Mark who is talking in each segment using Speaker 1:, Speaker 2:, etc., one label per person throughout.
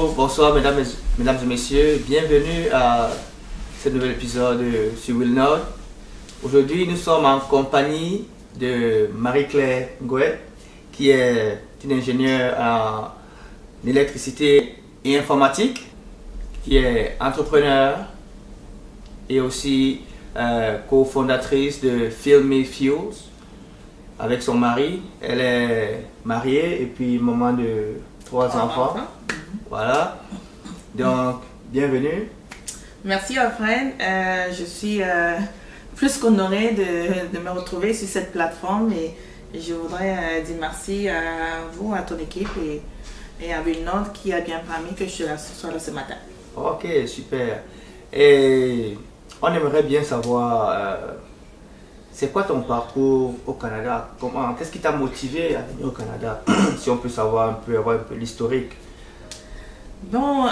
Speaker 1: Bonjour, bonsoir mesdames et messieurs, bienvenue à ce nouvel épisode sur Will Nord. Aujourd'hui nous sommes en compagnie de Marie-Claire Ngouet qui est une ingénieure en électricité et informatique, qui est entrepreneur et aussi cofondatrice de Fill Me Fuels avec son mari. Elle est mariée et puis maman de 3 enfants. Voilà. Donc, bienvenue.
Speaker 2: Merci Alfred. Je suis plus qu'honorée de me retrouver sur cette plateforme et je voudrais dire merci à vous, à ton équipe et à Will Nord qui a bien permis que je sois là ce matin.
Speaker 1: Ok, super. Et on aimerait bien savoir, c'est quoi ton parcours au Canada? Qu'est-ce qui t'a motivé à venir au Canada? Si on peut savoir avoir un peu l'historique.
Speaker 2: Bon,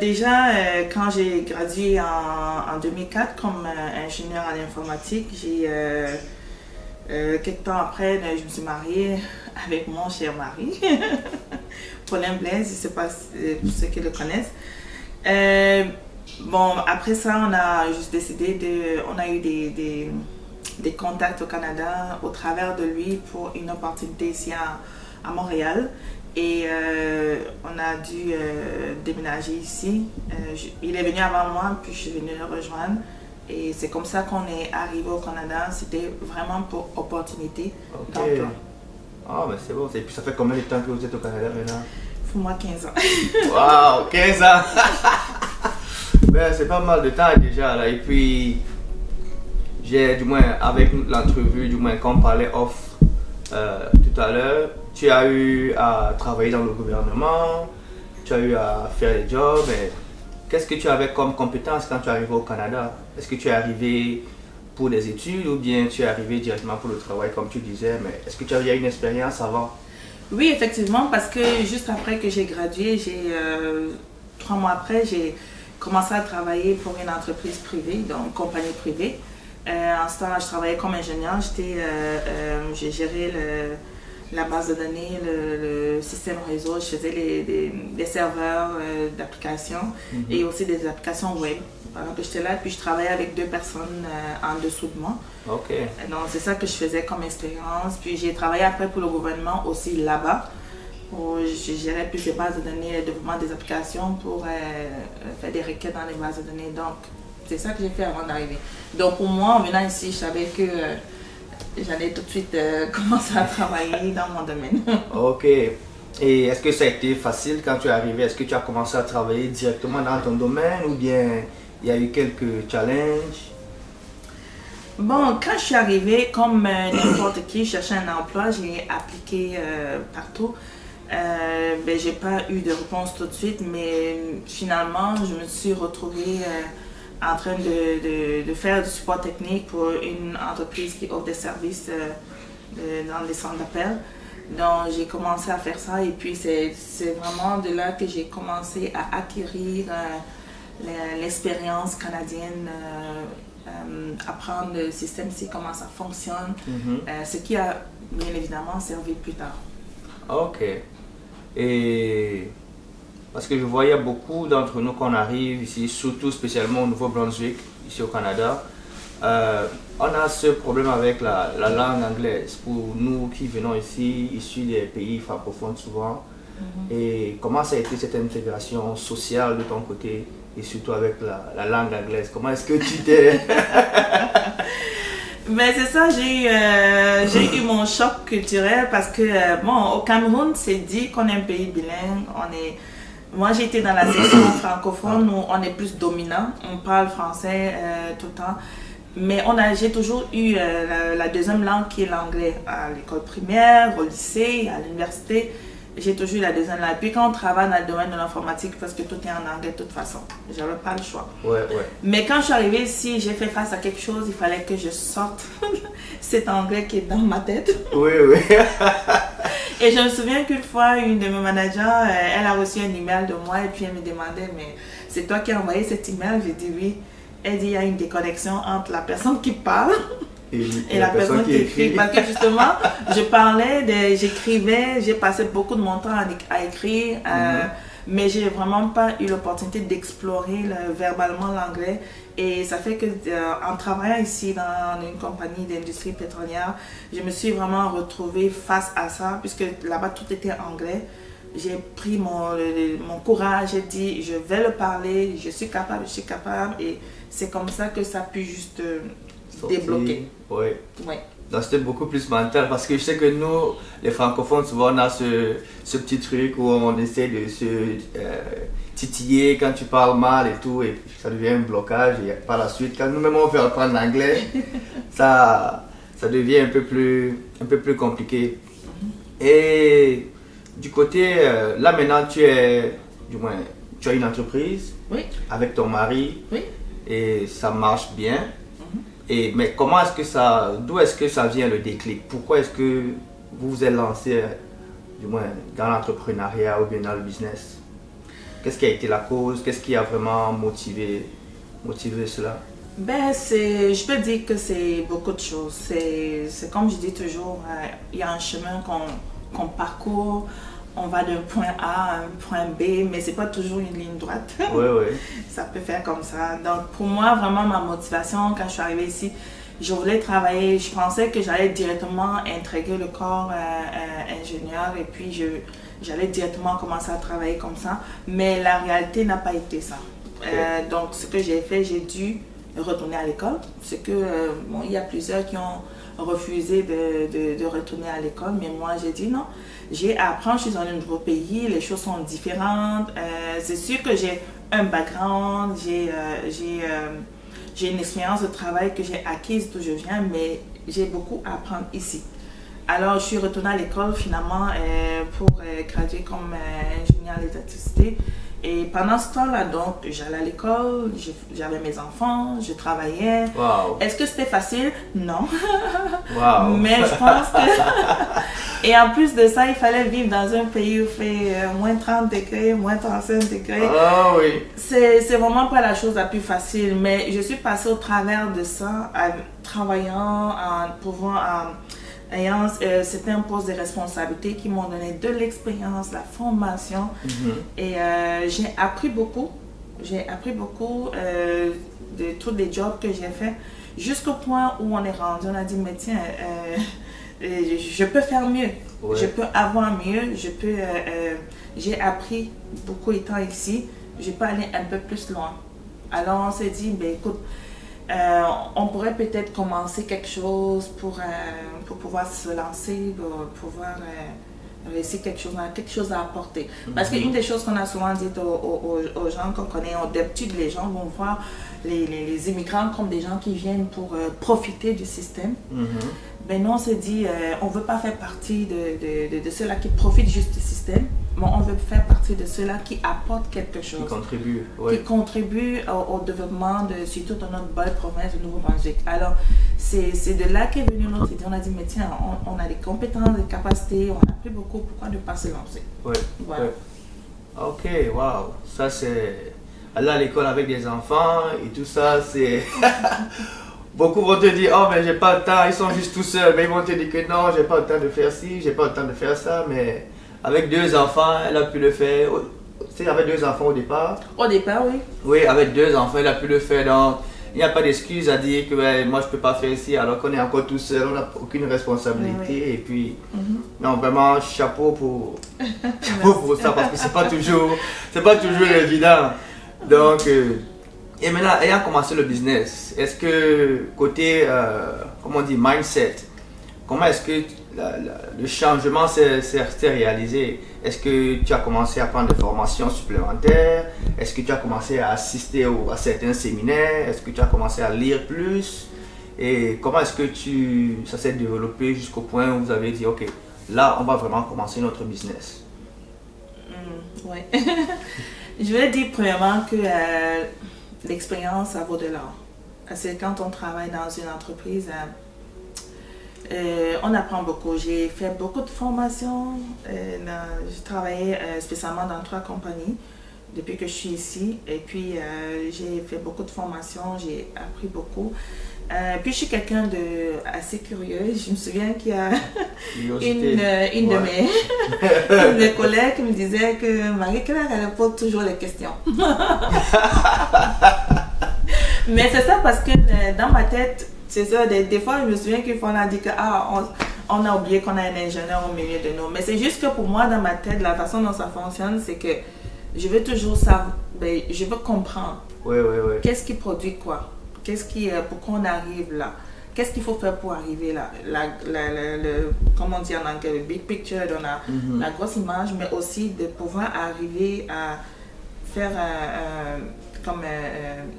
Speaker 2: déjà, quand j'ai gradué en 2004 comme ingénieur en informatique, quelques temps après, je me suis mariée avec mon cher mari, Paulin Blaise, je ne sais pas pour ceux qui le connaissent. Bon, après ça, on a juste décidé on a eu des contacts au Canada au travers de lui pour une opportunité ici à Montréal. Et on a dû déménager ici. Il est venu avant moi, puis je suis venue le rejoindre. Et c'est comme ça qu'on est arrivé au Canada. C'était vraiment pour opportunité d'emploi.
Speaker 1: Ah, ben c'est bon. Et puis ça fait combien de temps que vous êtes au Canada maintenant?
Speaker 2: Pour moi, 15 ans.
Speaker 1: Waouh, 15 ans! Ben, c'est pas mal de temps déjà là. Et puis, du moins avec l'entrevue, du moins quand on parlait off tout à l'heure, tu as eu à travailler dans le gouvernement, tu as eu à faire des jobs. Qu'est-ce que tu avais comme compétence quand tu es arrivé au Canada? Est-ce que tu es arrivé pour des études ou bien tu es arrivé directement pour le travail comme tu disais? Mais est-ce que tu avais une expérience avant?
Speaker 2: Oui, effectivement, parce que juste après que j'ai gradué, 3 mois après, j'ai commencé à travailler pour une entreprise privée, donc une compagnie privée. En ce temps-là, je travaillais comme ingénieur. J'ai géré la base de données, le système réseau. Je faisais des serveurs d'applications et aussi des applications web. Alors que j'étais là, puis je travaillais avec 2 personnes en dessous de moi.
Speaker 1: Ok.
Speaker 2: Donc c'est ça que je faisais comme expérience. Puis j'ai travaillé après pour le gouvernement aussi là-bas. Je gérais plus les bases de données, le développement des applications pour faire des requêtes dans les bases de données. Donc c'est ça que j'ai fait avant d'arriver. Donc pour moi, en venant ici, je savais que j'allais tout de suite commencer à travailler dans mon domaine.
Speaker 1: Ok. Et est-ce que ça a été facile quand tu es arrivé? Est-ce que tu as commencé à travailler directement dans ton domaine ou bien il y a eu quelques challenges?
Speaker 2: Bon, quand je suis arrivée, comme n'importe qui, je cherchais un emploi, j'ai appliqué partout. J'ai pas eu de réponse tout de suite, mais finalement, je me suis retrouvée en train de faire du support technique pour une entreprise qui offre des services dans des centres d'appel. Donc j'ai commencé à faire ça et puis c'est vraiment de là que j'ai commencé à acquérir l'expérience canadienne, apprendre le système ici, comment ça fonctionne, ce qui a bien évidemment servi plus tard.
Speaker 1: Ok. Et parce que je voyais beaucoup d'entre nous qu'on arrive ici, surtout spécialement au Nouveau-Brunswick, ici au Canada, on a ce problème avec la langue anglaise pour nous qui venons ici, issus des pays francophones souvent. Et comment ça a été cette intégration sociale de ton côté et surtout avec la langue anglaise? Comment est-ce que tu t'es...
Speaker 2: Ben c'est ça, j'ai eu mon choc culturel parce que bon, au Cameroun, c'est dit qu'on est un pays bilingue. Moi, j'ai été dans la section francophone où on est plus dominant. On parle français tout le temps. Mais j'ai toujours eu la deuxième langue qui est l'anglais. À l'école primaire, au lycée, à l'université, j'ai toujours eu la deuxième langue. Et puis quand on travaille dans le domaine de l'informatique, parce que tout est en anglais de toute façon, j'avais pas le choix.
Speaker 1: Ouais.
Speaker 2: Mais quand je suis arrivée ici, j'ai fait face à quelque chose, il fallait que je sorte cet anglais qui est dans ma tête.
Speaker 1: Oui.
Speaker 2: Et je me souviens qu'une fois, une de mes managers, elle a reçu un email de moi et puis elle me demandait, mais c'est toi qui as envoyé cet email? J'ai dit oui. Elle dit, il y a une déconnexion entre la personne qui parle et la personne qui écrit. Parce que justement, j'écrivais, j'ai passé beaucoup de mon temps à écrire, mais j'ai vraiment pas eu l'opportunité d'explorer verbalement l'anglais. Et ça fait que en travaillant ici dans une compagnie d'industrie pétrolière, je me suis vraiment retrouvée face à ça, puisque là-bas tout était anglais. J'ai pris mon courage, j'ai dit je vais le parler, je suis capable, et c'est comme ça que ça a pu juste débloquer.
Speaker 1: Oui.
Speaker 2: Ouais.
Speaker 1: Donc c'était beaucoup plus mental parce que je sais que nous, les francophones, souvent on a ce petit truc où on essaie de se titiller quand tu parles mal et tout, et puis ça devient un blocage. Et par la suite, quand nous-mêmes on fait apprendre l'anglais, ça devient un peu plus compliqué. Et du côté, là maintenant tu as une entreprise avec ton mari et ça marche bien. Mais comment est-ce que d'où est-ce que ça vient le déclic? Pourquoi est-ce que vous vous êtes lancé, du moins, dans l'entrepreneuriat ou bien dans le business? Qu'est-ce qui a été la cause? Qu'est-ce qui a vraiment motivé cela?
Speaker 2: Je peux dire que c'est beaucoup de choses. C'est comme je dis toujours, il y a un chemin qu'on parcourt. On va d'un point A à un point B, mais c'est pas toujours une ligne droite.
Speaker 1: Oui.
Speaker 2: Ça peut faire comme ça. Donc pour moi, vraiment, ma motivation, quand je suis arrivée ici, je voulais travailler. Je pensais que j'allais directement intégrer le corps ingénieur et puis j'allais directement commencer à travailler comme ça. Mais la réalité n'a pas été ça. Donc ce que j'ai fait, j'ai dû retourner à l'école. C'est que, il y a plusieurs qui ont refusé de retourner à l'école, mais moi j'ai dit non. J'ai à apprendre, je suis dans un nouveau pays, les choses sont différentes. C'est sûr que j'ai un background, j'ai une expérience de travail que j'ai acquise d'où je viens, mais j'ai beaucoup à apprendre ici. Alors, je suis retournée à l'école finalement pour graduer comme ingénieur d'électricité. Et pendant ce temps-là, donc, j'allais à l'école, j'avais mes enfants, je travaillais.
Speaker 1: Wow.
Speaker 2: Est-ce que c'était facile? Non.
Speaker 1: Wow.
Speaker 2: Mais je pense que... Et en plus de ça, il fallait vivre dans un pays où il fait moins 30 degrés, moins 35 degrés.
Speaker 1: Ah oui.
Speaker 2: C'est vraiment pas la chose la plus facile. Mais je suis passée au travers de ça, en travaillant, ayant c'était un poste de responsabilité qui m'ont donné de l'expérience, la formation. Et j'ai appris beaucoup. J'ai appris beaucoup de tous les jobs que j'ai fait jusqu'au point où on est rendu. On a dit, mais tiens, je peux faire mieux. Ouais. Je peux avoir mieux. J'ai appris beaucoup étant ici. Je peux aller un peu plus loin. Alors on s'est dit, ben écoute, on pourrait peut-être commencer quelque chose pour pouvoir se lancer, pour pouvoir réussir quelque chose à apporter. Parce qu'une des choses qu'on a souvent dit aux gens qu'on connaît, d'habitude les gens vont voir les immigrants comme des gens qui viennent pour profiter du système. Ben nous on s'est dit, on ne veut pas faire partie de ceux-là qui profitent juste du système, mais on veut faire partie de ceux-là qui apportent quelque chose.
Speaker 1: Qui contribuent.
Speaker 2: Qui contribuent au développement, surtout dans notre belle province de Nouveau-Brunswick. Alors, c'est de là qu'est venue notre idée. On a dit, mais tiens, on a des compétences, des capacités, on a appris beaucoup, pourquoi ne pas se lancer?
Speaker 1: Oui.
Speaker 2: Voilà.
Speaker 1: Ouais. Ok, wow. Ça, c'est... Aller à l'école avec des enfants et tout ça, c'est... Beaucoup vont te dire, oh mais j'ai pas le temps, ils sont juste tout seuls. Mais ils vont te dire que non, j'ai pas le temps de faire ci, j'ai pas le temps de faire ça. Mais avec 2 enfants, elle a pu le faire. Tu sais, avec 2 enfants au départ.
Speaker 2: Au départ, oui.
Speaker 1: Oui, avec 2 enfants, elle a pu le faire. Donc, il n'y a pas d'excuse à dire que ouais, moi je peux pas faire ici alors qu'on est encore tout seul, on n'a aucune responsabilité. Oui. Et puis, non, vraiment, chapeau pour ça parce que c'est pas toujours évident. Donc, et maintenant, ayant commencé le business, est-ce que côté, comment on dit, mindset, comment est-ce que le changement s'est réalisé? Est-ce que tu as commencé à prendre des formations supplémentaires? Est-ce que tu as commencé à assister à certains séminaires? Est-ce que tu as commencé à lire plus? Et comment est-ce que ça s'est développé jusqu'au point où vous avez dit, ok, là, on va vraiment commencer notre business?
Speaker 2: Oui. Je vais dire premièrement que l'expérience, ça vaut de l'or. Parce que quand on travaille dans une entreprise, on apprend beaucoup. J'ai fait beaucoup de formations. J'ai travaillé spécialement dans 3 compagnies depuis que je suis ici. Et puis, j'ai fait beaucoup de formations. J'ai appris beaucoup. Puis je suis quelqu'un de assez curieux. Je me souviens qu'il y a une de mes collègues qui me disait que Marie-Claire, elle pose toujours les questions. Mais c'est ça parce que dans ma tête, c'est ça, des fois je me souviens qu'une fois on a dit que on a oublié qu'on a un ingénieur au milieu de nous. Mais c'est juste que pour moi, dans ma tête, la façon dont ça fonctionne, c'est que je veux toujours savoir, je veux comprendre.
Speaker 1: Oui.
Speaker 2: Qu'est-ce qui produit quoi? Pourquoi on arrive là? Qu'est-ce qu'il faut faire pour arriver là? Comment on dit en anglais, le big picture, la grosse image, mais aussi de pouvoir arriver à faire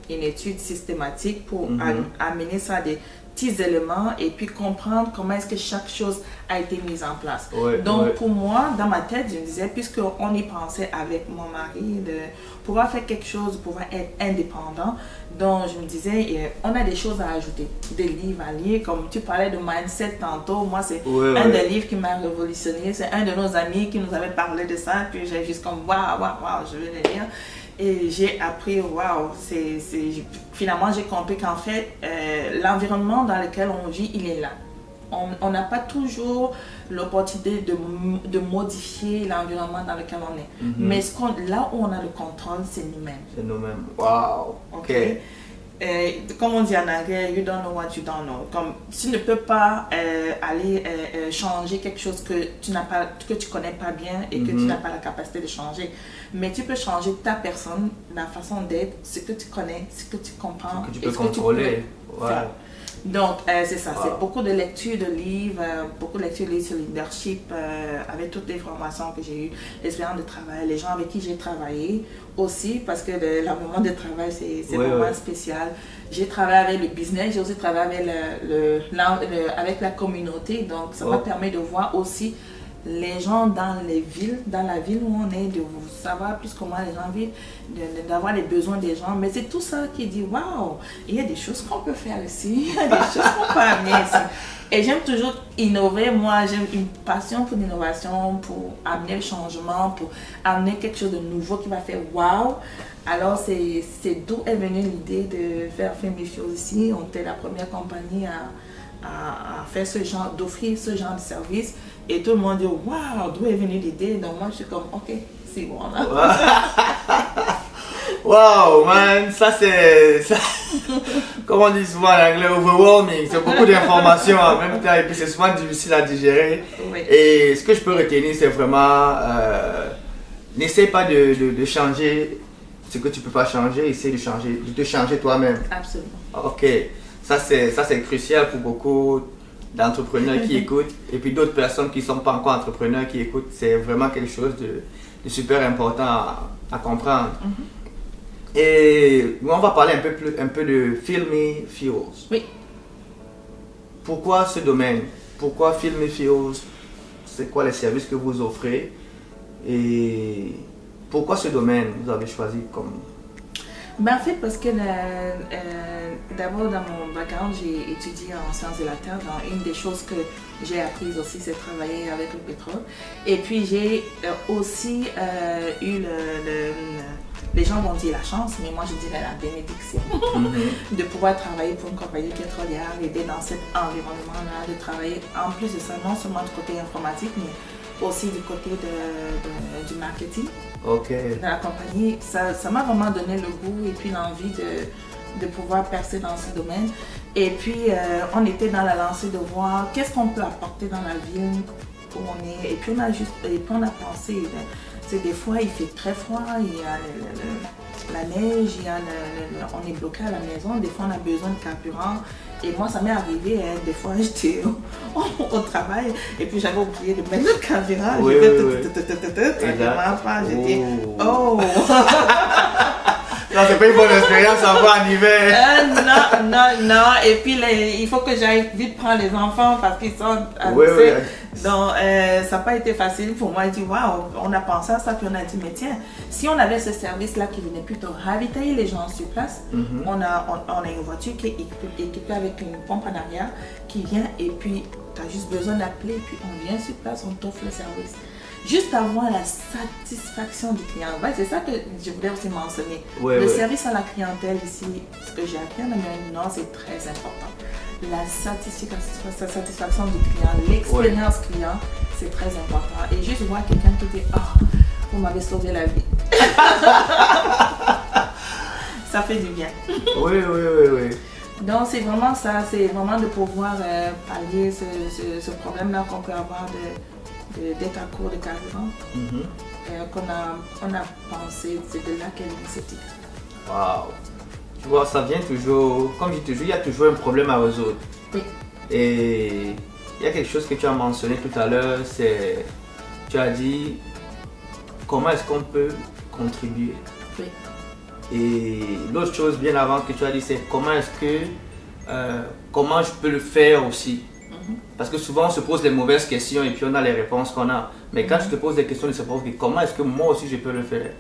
Speaker 2: une étude systématique pour amener ça à des petits éléments et puis comprendre comment est-ce que chaque chose a été mise en place. Donc pour moi, dans ma tête, je me disais, puisqu'on y pensait avec mon mari, de pouvoir faire quelque chose, de pouvoir être indépendant, donc je me disais, on a des choses à ajouter, des livres à lire, comme tu parlais de mindset tantôt, moi c'est un des livres qui m'a révolutionné, c'est un de nos amis qui nous avait parlé de ça, puis j'ai juste comme, waouh, je vais le lire. Et j'ai appris, finalement j'ai compris qu'en fait, l'environnement dans lequel on vit, il est là. On n'a pas toujours l'opportunité de modifier l'environnement dans lequel on est. Mais là où on a le contrôle, c'est nous-mêmes.
Speaker 1: C'est nous-mêmes. Wow. OK.
Speaker 2: Comme on dit en anglais, you don't know what you don't know. Comme tu ne peux pas aller changer quelque chose que tu connais pas bien et que tu n'as pas la capacité de changer. Mais tu peux changer ta personne, la façon d'être, ce que tu connais, ce que tu comprends.
Speaker 1: Ce que tu peux contrôler.
Speaker 2: Donc, c'est ça. C'est beaucoup de lectures de livres, sur le leadership, avec toutes les formations que j'ai eues, l'expérience de travail, les gens avec qui j'ai travaillé aussi, parce que l'environnement de travail, c'est vraiment spécial. J'ai travaillé avec le business, j'ai aussi travaillé avec la communauté, donc ça m'a permis de voir aussi les gens dans la ville où on est, de savoir plus comment les gens vivent, d'avoir les besoins des gens. Mais c'est tout ça qui dit, waouh, il y a des choses qu'on peut faire ici, il y a des choses qu'on peut amener ici. Et j'aime toujours innover, moi j'ai une passion pour l'innovation, pour amener le changement, pour amener quelque chose de nouveau qui va faire waouh. Alors c'est d'où est venue l'idée de faire Femifuse ici. On était la première compagnie à faire d'offrir ce genre de service. Et tout le monde dit, waouh, d'où est venue l'idée? Donc moi, je suis comme, ok, c'est bon là.
Speaker 1: Wow, man, ça c'est, comme on dit souvent en anglais, overwhelming. C'est beaucoup d'informations en même temps et puis c'est souvent difficile à digérer. Et ce que je peux retenir, c'est vraiment, n'essaie pas de changer ce que tu peux pas changer, essaie de te changer toi-même.
Speaker 2: Absolument.
Speaker 1: Ok, ça c'est crucial pour beaucoup d'entrepreneurs qui écoutent et puis d'autres personnes qui ne sont pas encore entrepreneurs qui écoutent. C'est vraiment quelque chose de super important à comprendre. Et on va parler un peu de Femifuse.
Speaker 2: Oui.
Speaker 1: Pourquoi ce domaine? Pourquoi Femifuse? C'est quoi les services que vous offrez? Et pourquoi ce domaine vous avez choisi comme...
Speaker 2: En fait, parce que d'abord dans mon background, j'ai étudié en sciences de la terre. Donc, une des choses que j'ai apprises aussi, c'est travailler avec le pétrole. Et puis j'ai aussi eu les gens vont dire la chance, mais moi je dirais la bénédiction de pouvoir travailler pour une compagnie pétrolière, aider dans cet environnement-là, de travailler en plus de ça, non seulement du côté informatique, mais aussi du côté du marketing. Dans la compagnie, ça m'a vraiment donné le goût et puis l'envie de pouvoir percer dans ce domaine. Et puis, on était dans la lancée de voir qu'est-ce qu'on peut apporter dans la ville où on est. Et puis, on a pensé, des fois, il fait très froid, il y a la neige, on est bloqué à la maison, des fois, on a besoin de carburant. Et moi, ça m'est arrivé, des fois, j'étais au travail et puis j'avais oublié de mettre le carburant. J'ai dit, oh!
Speaker 1: Non, c'est pas une bonne expérience à voir en hiver.
Speaker 2: Non. Et puis, il faut que j'aille vite prendre les enfants parce qu'ils sont à Donc, ça n'a pas été facile pour moi. Je dis, waouh, on a pensé à ça, puis on a dit, mais tiens, si on avait ce service-là qui venait plutôt ravitailler les gens sur place, on a une voiture qui est équipée avec une pompe en arrière qui vient et puis tu as juste besoin d'appeler et puis on vient sur place, on t'offre le service. juste avoir la satisfaction du client. Ouais, c'est ça que je voulais aussi mentionner.
Speaker 1: Ouais,
Speaker 2: Le
Speaker 1: ouais.
Speaker 2: service à la clientèle ici, ce que j'ai appris en Amérique du Nord, c'est très important. La satisfaction du client, l'expérience client, c'est très important. Et juste voir quelqu'un qui dit « Ah, vous m'avez sauvé la vie ». Ça fait du bien.
Speaker 1: Oui, oui, oui, oui.
Speaker 2: Donc c'est vraiment ça, c'est vraiment de pouvoir pallier ce problème-là qu'on peut avoir d'être à court de carburant. On a pensé, c'est de là qu'est l'initiative.
Speaker 1: Waouh. Tu vois, ça vient toujours, comme je dis toujours, il y a toujours un problème à résoudre.
Speaker 2: Oui.
Speaker 1: Et il y a quelque chose que tu as mentionné tout à l'heure, c'est, tu as dit, comment est-ce qu'on peut contribuer?
Speaker 2: Oui.
Speaker 1: Et l'autre chose bien avant que tu as dit, c'est comment est-ce que, comment je peux le faire aussi? Parce que souvent on se pose les mauvaises questions et puis on a les réponses qu'on a. Mais quand tu te poses des questions, tu te poses comment est-ce que moi aussi je peux le faire?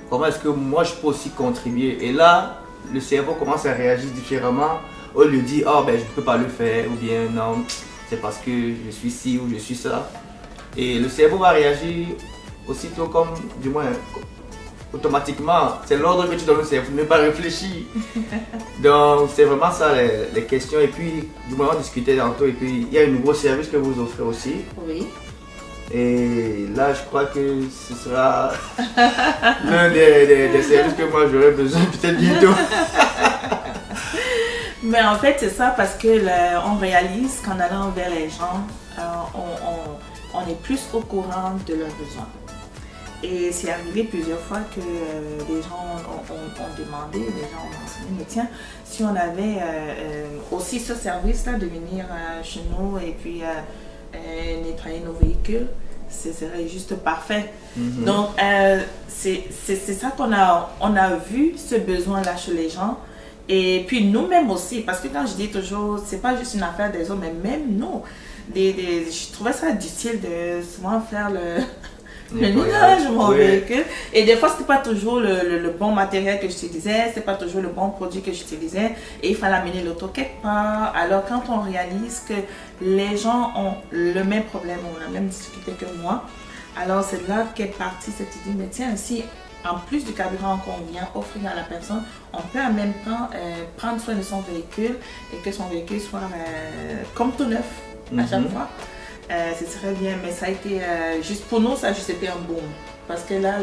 Speaker 1: Comment est-ce que moi je peux aussi contribuer? Et là, le cerveau commence à réagir différemment. On lui dit, oh ben je ne peux pas le faire, ou bien non, c'est parce que je suis ci ou je suis ça. Et le cerveau va réagir aussitôt comme, du moins, automatiquement. C'est l'ordre que tu donnes au cerveau, ne pas réfléchir. Donc c'est vraiment ça les questions. Et puis, du moins on discutait tantôt, et puis il y a un nouveau service que vous offrez aussi.
Speaker 2: Oui.
Speaker 1: Et là, je crois que ce sera l'un des services que moi j'aurais besoin peut-être bientôt.
Speaker 2: Mais en fait, c'est ça parce que on réalise qu'en allant vers les gens, on est plus au courant de leurs besoins. Et c'est arrivé plusieurs fois que les gens ont demandé, les gens ont mentionné, mais tiens, si on avait aussi ce service-là de venir chez nous et puis nettoyer nos véhicules, ce serait juste parfait. Donc, c'est ça qu'on a vu, ce besoin-là chez les gens. Et puis nous-mêmes aussi, parce que quand je dis toujours, c'est pas juste une affaire des autres, mais même nous, je trouvais ça difficile de souvent faire le ménage de mon véhicule. Et des fois, c'était pas toujours le bon matériel que j'utilisais, c'était pas toujours le bon produit que j'utilisais. Et il fallait amener l'auto quelque part. Alors, quand on réalise que les gens ont le même problème, ont la même difficulté que moi, alors c'est là qu'est partie cette idée. Mais tiens, si en plus du carburant qu'on vient offrir à la personne, on peut en même temps prendre soin de son véhicule et que son véhicule soit comme tout neuf à chaque fois. Ce serait bien, mais ça a été juste pour nous, ça a juste été un boom. Parce que là,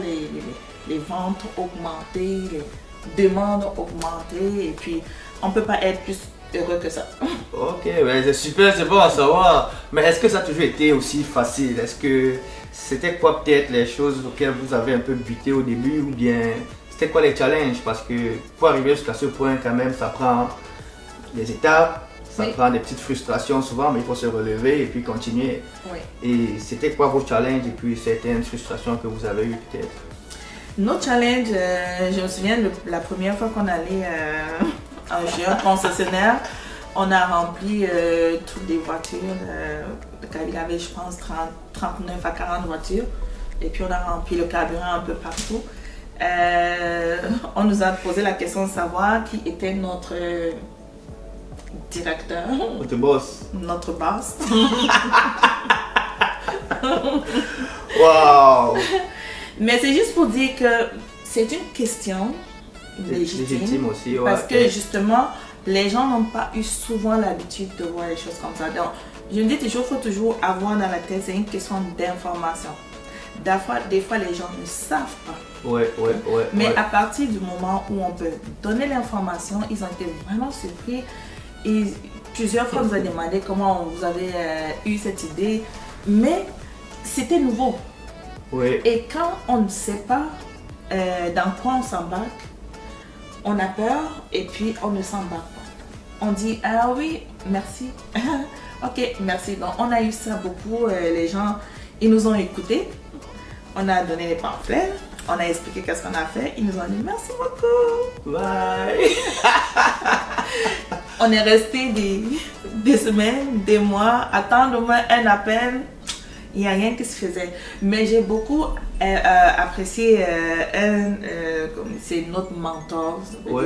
Speaker 2: les ventes ont augmenté, les demandes ont augmenté, et puis on ne peut pas être plus heureux que ça.
Speaker 1: Ok, ouais, c'est super, c'est bon à savoir. Mais est-ce que ça a toujours été aussi facile? Est-ce que c'était quoi peut-être les choses auxquelles vous avez un peu buté au début, ou bien c'était quoi les challenges? Parce que pour arriver jusqu'à ce point quand même, ça prend des étapes. Ça prend des petites frustrations souvent, mais il faut se relever et puis continuer.
Speaker 2: Oui.
Speaker 1: Et c'était quoi vos challenges et puis certaines frustrations que vous avez eues peut-être?
Speaker 2: Nos challenges, je me souviens de la première fois qu'on allait chez un concessionnaire, on a rempli toutes les voitures. Il y avait, je pense, 39 à 40 voitures. Et puis on a rempli le carburant un peu partout. On nous a posé la question de savoir qui était notre directeur.
Speaker 1: Notre boss.
Speaker 2: Notre boss.
Speaker 1: Waouh!
Speaker 2: Mais c'est juste pour dire que c'est une question légitime
Speaker 1: aussi, ouais.
Speaker 2: Parce que justement, les gens n'ont pas eu souvent l'habitude de voir les choses comme ça. Donc, je me dis toujours, il faut toujours avoir dans la tête, c'est une question d'information. Des fois, les gens ne savent pas.
Speaker 1: Ouais.
Speaker 2: Mais à partir du moment où on peut donner l'information, ils ont été vraiment surpris. Et plusieurs fois, vous avez demandé comment vous avez eu cette idée. Mais c'était nouveau.
Speaker 1: Ouais.
Speaker 2: Et quand on ne sait pas dans quoi on s'embarque, on a peur et puis on ne s'embarque pas. On dit, ah oui, merci. Ok, merci. Donc on a eu ça beaucoup. Les gens, ils nous ont écoutés. On a donné les pamphlets. On a expliqué qu'est-ce qu'on a fait. Ils nous ont dit, merci beaucoup.
Speaker 1: Bye.
Speaker 2: On est resté des semaines, des mois, attendre au moins un appel. Il n'y a rien qui se faisait. Mais j'ai beaucoup apprécié c'est notre mentor,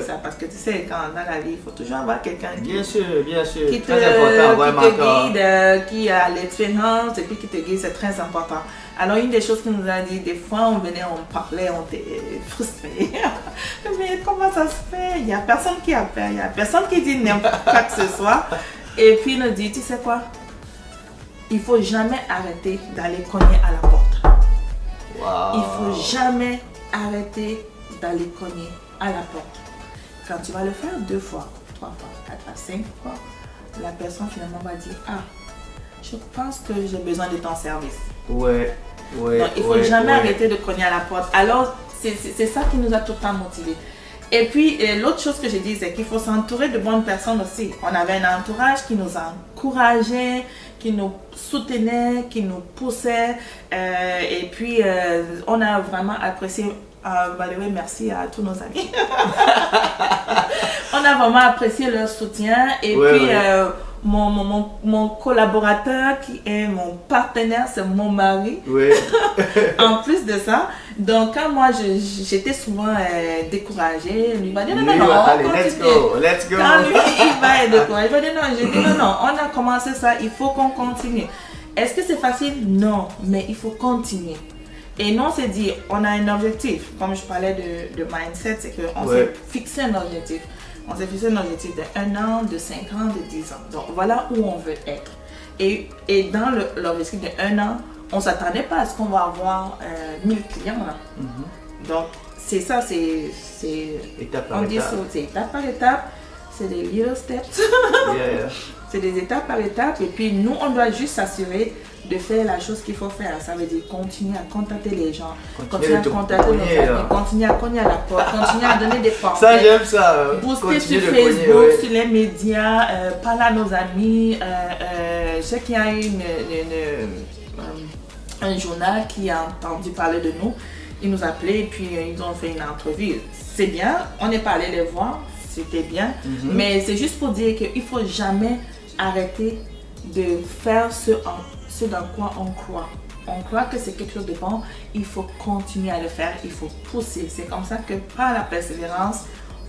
Speaker 2: ça, parce que tu sais, quand dans la vie, il faut toujours avoir quelqu'un
Speaker 1: bien sûr.
Speaker 2: Qui
Speaker 1: très important,
Speaker 2: te guide, qui a l'expérience et puis qui te guide, c'est très important. Alors, une des choses qu'il nous a dit, des fois, on venait, on parlait, on était frustrés. Mais comment ça se fait? Il n'y a personne qui appelle, il n'y a personne qui dit n'importe quoi que ce soit. Et puis, il nous dit, tu sais quoi? Il ne faut jamais arrêter d'aller cogner à la porte.
Speaker 1: Wow.
Speaker 2: Il ne faut jamais arrêter d'aller cogner à la porte. Quand tu vas le faire 2 fois, 3 fois, 4 fois, 5 fois, la personne finalement va dire, ah, je pense que j'ai besoin de ton service.
Speaker 1: Ouais.
Speaker 2: Donc, il ne faut jamais arrêter de cogner à la porte. Alors, c'est ça qui nous a tout le temps motivés. Et puis, l'autre chose que j'ai dit, c'est qu'il faut s'entourer de bonnes personnes aussi. On avait un entourage qui nous encourageait, qui nous soutenait, qui nous poussait. Et puis, on a vraiment apprécié. Merci à tous nos amis. On a vraiment apprécié leur soutien. Et puis, mon collaborateur qui est mon partenaire, c'est mon mari.
Speaker 1: Ouais.
Speaker 2: En plus de ça, donc quand moi j'étais souvent découragée, lui va dire non,
Speaker 1: allez, let's go.
Speaker 2: Quand lui il va être découragé, il va dire non, j'ai dit non, on a commencé ça, il faut qu'on continue. Est-ce que c'est facile? Non, mais il faut continuer. Et nous on s'est dit, on a un objectif, comme je parlais de mindset, c'est qu'on s'est fixé un objectif. On s'est fixé un objectif de 1 an, de 5 ans, de 10 ans. Donc voilà où on veut être. Et dans l'objectif de 1 an, on ne s'attendait pas à ce qu'on va avoir 1000 clients là. Donc c'est ça, c'est
Speaker 1: étape
Speaker 2: par étape. C'est étape par étape, c'est des little steps. C'est des étapes par étape. Et puis nous, on doit juste s'assurer de faire la chose qu'il faut faire. Ça veut dire continuer à contacter les gens, continuer à contacter nos familles, continuer à cogner à la porte, continuer à donner des forfaits.
Speaker 1: Ça, j'aime ça.
Speaker 2: Booster sur Facebook, sur les médias, parler à nos amis. Je sais qu'il y a un journal qui a entendu parler de nous. Ils nous appelaient et puis ils ont fait une entrevue. C'est bien, on n'est pas allé les voir, c'était bien. Mais c'est juste pour dire qu'il ne faut jamais arrêter de faire ce dans quoi on croit. On croit que c'est quelque chose de bon, il faut continuer à le faire, il faut pousser. C'est comme ça que par la persévérance,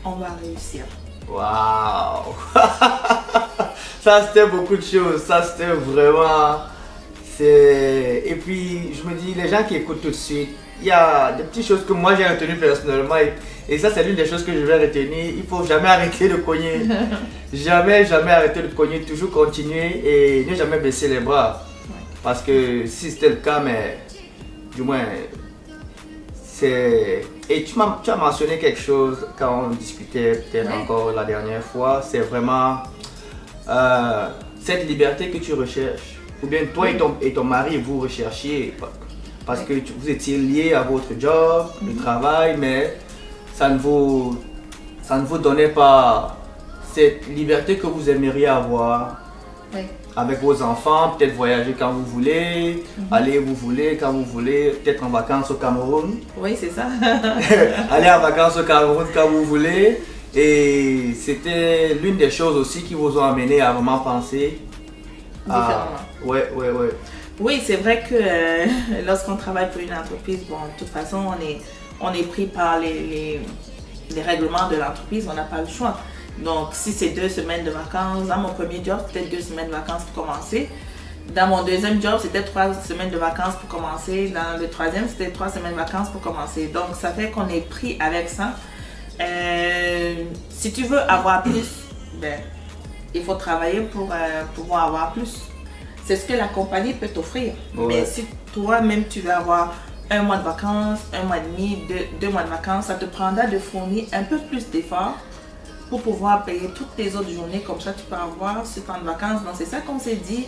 Speaker 2: on va réussir.
Speaker 1: Waouh! Ça, c'était beaucoup de choses. Ça, c'était vraiment... Et puis, je me dis, les gens qui écoutent tout de suite, il y a des petites choses que moi j'ai retenues personnellement. Et ça, c'est l'une des choses que je vais retenir. Il ne faut jamais arrêter de cogner. Jamais arrêter de cogner. Toujours continuer et ne jamais baisser les bras. Parce que si c'était le cas, mais du moins, c'est... Et tu as mentionné quelque chose quand on discutait peut-être encore la dernière fois. C'est vraiment cette liberté que tu recherches. Ou bien toi et ton mari, vous recherchiez. Parce que vous étiez liés à votre job, le travail, mais ça ne vous donnait pas cette liberté que vous aimeriez avoir avec vos enfants, peut-être voyager quand vous voulez, aller où vous voulez, quand vous voulez, peut-être en vacances au Cameroun.
Speaker 2: Oui, c'est ça.
Speaker 1: Aller en vacances au Cameroun quand vous voulez. Et c'était l'une des choses aussi qui vous ont amené à vraiment penser
Speaker 2: différemment. Oui, c'est vrai que lorsqu'on travaille pour une entreprise, bon, de toute façon, on est pris par les règlements de l'entreprise, on n'a pas le choix. Donc, si c'est 2 semaines de vacances, dans mon premier job, c'était 2 semaines de vacances pour commencer. Dans mon deuxième job, c'était 3 semaines de vacances pour commencer. Dans le troisième, c'était 3 semaines de vacances pour commencer. Donc, ça fait qu'on est pris avec ça. Si tu veux avoir plus, il faut travailler pour pouvoir avoir plus. C'est ce que la compagnie peut t'offrir. Mais si toi-même, tu veux avoir 1 mois de vacances, 1 mois et demi, 2 mois de vacances, ça te prendra de fournir un peu plus d'efforts pour pouvoir payer toutes tes autres journées. Comme ça, tu peux avoir ce temps de vacances. Donc, c'est ça qu'on s'est dit.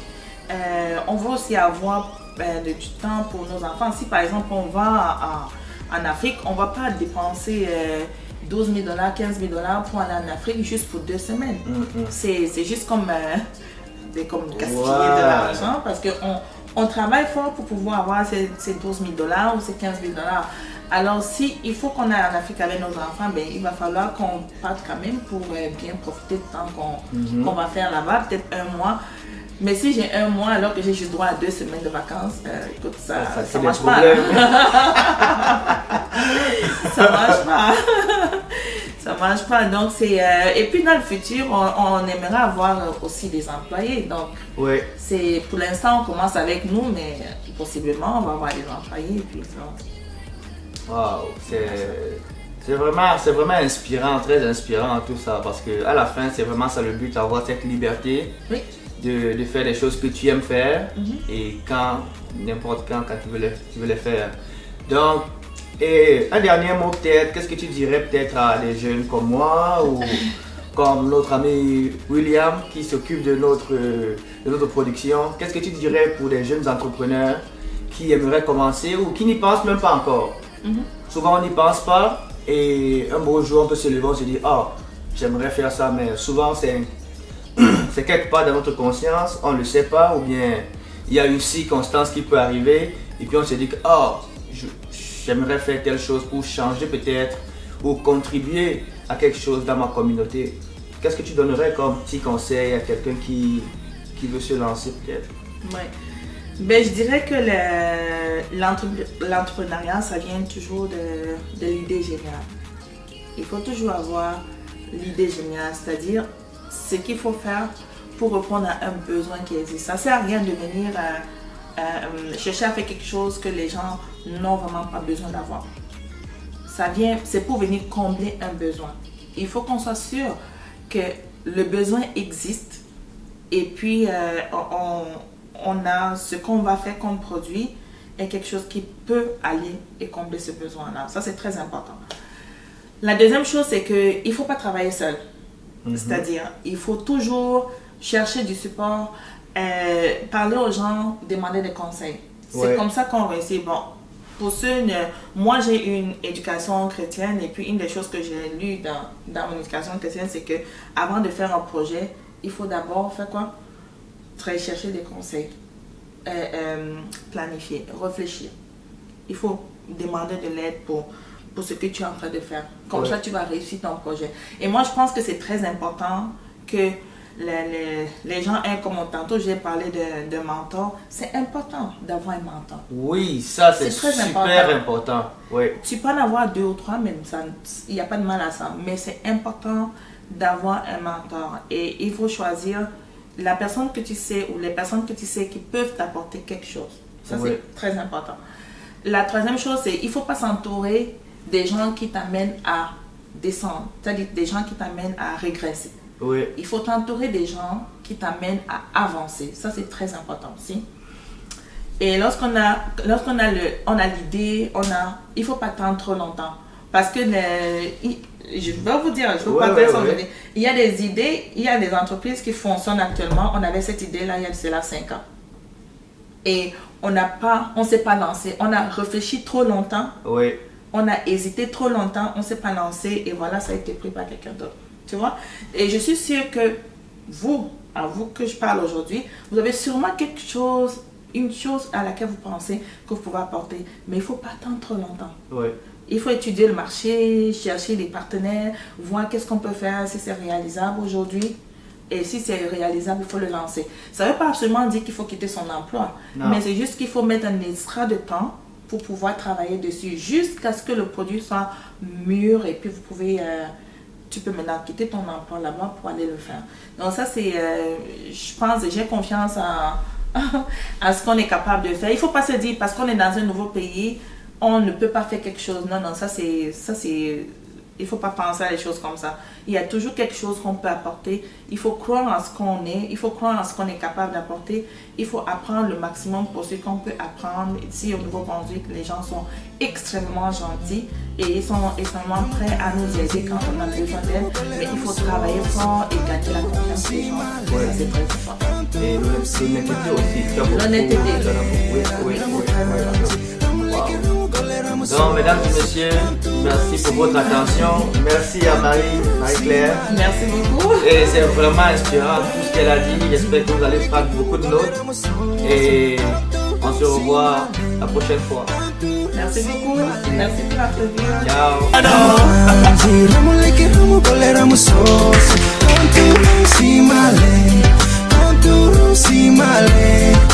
Speaker 2: On veut aussi avoir du temps pour nos enfants. Si, par exemple, on va en Afrique, on ne va pas dépenser 12 000 $, 15 000 $ pour aller en Afrique juste pour 2 semaines. C'est juste comme gaspiller de l'argent parce qu'on travaille fort pour pouvoir avoir ces 12 000 $ ou ces 15 000 $. Alors, si il faut qu'on aille en Afrique avec nos enfants, il va falloir qu'on parte quand même pour bien profiter du temps qu'on va faire là-bas, peut-être 1 mois. Mais si j'ai 1 mois alors que j'ai juste droit à 2 semaines de vacances, écoute, ça marche pas. Ça marche pas. Ça marche pas. Donc, et puis dans le futur, on aimerait avoir aussi des employés. Donc, pour l'instant, on commence avec nous, mais possiblement, on va avoir des employés. Et puis,
Speaker 1: Wow, c'est vraiment inspirant, très inspirant tout ça, parce que à la fin, c'est vraiment ça le but, d'avoir cette liberté
Speaker 2: oui.
Speaker 1: de faire des choses que tu aimes faire et n'importe quand tu veux les faire. Donc, et un dernier mot peut-être, qu'est-ce que tu dirais peut-être à des jeunes comme moi ou comme notre ami William qui s'occupe de notre production? Qu'est-ce que tu dirais pour des jeunes entrepreneurs qui aimeraient commencer ou qui n'y pensent même pas encore? Souvent on n'y pense pas et un beau jour on peut se lever, on se dit oh j'aimerais faire ça, mais souvent c'est quelque part dans notre conscience, on ne le sait pas, ou bien il y a une circonstance qui peut arriver et puis on se dit que oh j'aimerais faire telle chose pour changer peut-être ou contribuer à quelque chose dans ma communauté. Qu'est-ce que tu donnerais comme petit conseil à quelqu'un qui veut se lancer peut-être?
Speaker 2: Ouais. Ben, je dirais que l'entrepreneuriat, ça vient toujours de l'idée géniale. Il faut toujours avoir l'idée géniale, c'est-à-dire ce qu'il faut faire pour répondre à un besoin qui existe. Ça ne sert à rien de venir chercher à faire quelque chose que les gens n'ont vraiment pas besoin d'avoir. C'est pour venir combler un besoin. Il faut qu'on soit sûr que le besoin existe et puis on a ce qu'on va faire comme produit est quelque chose qui peut aller et combler ce besoin-là. Ça, c'est très important. La deuxième chose, c'est qu'il ne faut pas travailler seul. C'est-à-dire, il faut toujours chercher du support, parler aux gens, demander des conseils. C'est comme ça qu'on réussit. Bon, pour ceux, moi j'ai une éducation chrétienne et puis une des choses que j'ai lues dans mon éducation chrétienne, c'est que avant de faire un projet, il faut d'abord faire quoi? Chercher des conseils, planifier, réfléchir. Il faut demander de l'aide pour ce que tu es en train de faire. Comme ça, tu vas réussir ton projet. Et moi, je pense que c'est très important que les gens aient, comme tantôt j'ai parlé de mentor, c'est important d'avoir un mentor.
Speaker 1: Oui, ça c'est super important. Oui.
Speaker 2: Tu peux en avoir 2 ou 3, mais il n'y a pas de mal à ça. Mais c'est important d'avoir un mentor. Et il faut choisir la personne que tu sais ou les personnes que tu sais qui peuvent t'apporter quelque chose. Ça, c'est très important. La troisième chose, c'est qu'il ne faut pas s'entourer des gens qui t'amènent à descendre, c'est-à-dire des gens qui t'amènent à régresser.
Speaker 1: Oui.
Speaker 2: Il faut t'entourer des gens qui t'amènent à avancer. Ça, c'est très important aussi. Et lorsqu'on a l'idée, il ne faut pas attendre trop longtemps. Parce que, je vais vous dire, je ne veux pas dire ça, il y a des idées, il y a des entreprises qui fonctionnent actuellement. On avait cette idée-là il y a cela 5 ans. Et on ne s'est pas lancé. On a réfléchi trop longtemps.
Speaker 1: Oui.
Speaker 2: On a hésité trop longtemps, on ne s'est pas lancé et voilà, ça a été pris par quelqu'un d'autre. Tu vois? Et je suis sûre que à vous que je parle aujourd'hui, vous avez sûrement une chose à laquelle vous pensez que vous pouvez apporter. Mais il ne faut pas attendre trop longtemps.
Speaker 1: Oui.
Speaker 2: Il faut étudier le marché, chercher des partenaires, voir qu'est-ce qu'on peut faire, si c'est réalisable aujourd'hui. Et si c'est réalisable, il faut le lancer. Ça ne veut pas absolument dire qu'il faut quitter son emploi. Non. Mais c'est juste qu'il faut mettre un extra de temps pour pouvoir travailler dessus jusqu'à ce que le produit soit mûr et puis tu peux maintenant quitter ton emploi là-bas pour aller le faire. Donc ça c'est, je pense, j'ai confiance à ce qu'on est capable de faire. Il ne faut pas se dire parce qu'on est dans un nouveau pays, on ne peut pas faire quelque chose. Non, ça c'est, il ne faut pas penser à les choses comme ça. Il y a toujours quelque chose qu'on peut apporter. Il faut croire en ce qu'on est. Il faut croire en ce qu'on est capable d'apporter. Il faut apprendre le maximum pour ce qu'on peut apprendre. Ici, au Nouveau-Brunswick, les gens sont extrêmement gentils et ils sont extrêmement prêts à nous aider quand on a besoin d'aide. Mais il faut travailler fort et gagner la confiance des gens. Ça, c'est très important.
Speaker 1: Et l'honnêteté aussi.
Speaker 2: L'honnêteté.
Speaker 1: Oui. Donc, mesdames et messieurs, merci pour votre attention. Merci à Marie-Claire.
Speaker 2: Merci beaucoup.
Speaker 1: Et c'est vraiment inspirant tout ce qu'elle a dit. J'espère que vous allez prendre beaucoup de notes. Et on se revoit la prochaine fois.
Speaker 2: Merci beaucoup. Merci pour la revue.
Speaker 1: Ciao.